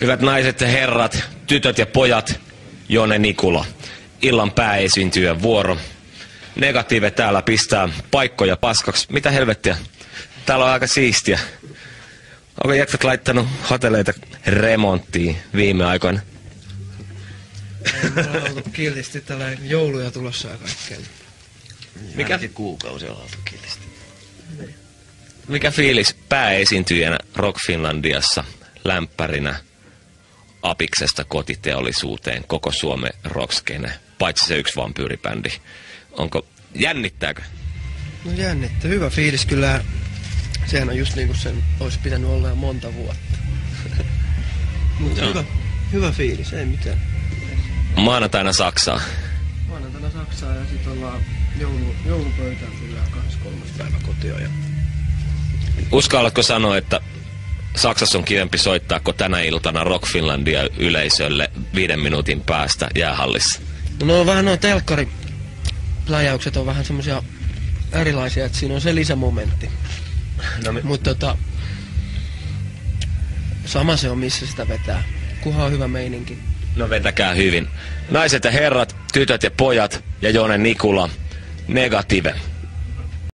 Hyvät naiset ja herrat, tytöt ja pojat, Jone Nikula. Illan pääesiintyjän vuoro. Negative täällä pistää paikkoja paskaksi. Mitä helvettiä? Täällä on aika siistiä. Onko jätkät laittanut hotelleita remonttiin viime aikoina? Ei, me ollaan oltu kiltisti tällainen jouluja tulossa ja kaikkea. Mikä kuukausi on oltu kiltisti? Mikä fiilis pääesiintyjänä Rock Finlandiassa, lämpärinä Apiksesta kotiteollisuuteen, koko Suomen rockskene, paitsi se yksi vampyyribändi. Onko, jännittääkö? No jännittää, hyvä fiilis kyllä. Sehän on just niinku sen olisi pitänyt olla jo monta vuotta. Mutta hyvä fiilis, ei mitään. Maanantaina Saksaa. Maanantaina Saksaa ja sit ollaan joulupöytään kyllä 2.3. päivä kotia. Ja... Uskallatko sanoa, että Saksassa on kivempi soittaa kuin tänä iltana Rock Finlandia yleisölle 5 minuutin päästä jäähallissa? No vähän nuo telkkaripläjäykset on vähän semmosia erilaisia, että siinä on se lisämomentti. No, mutta sama se on, missä sitä vetää. Kunhan on hyvä meininki. No vetäkää hyvin. Naiset ja herrat, tytöt ja pojat ja Jone Nikula, Negative.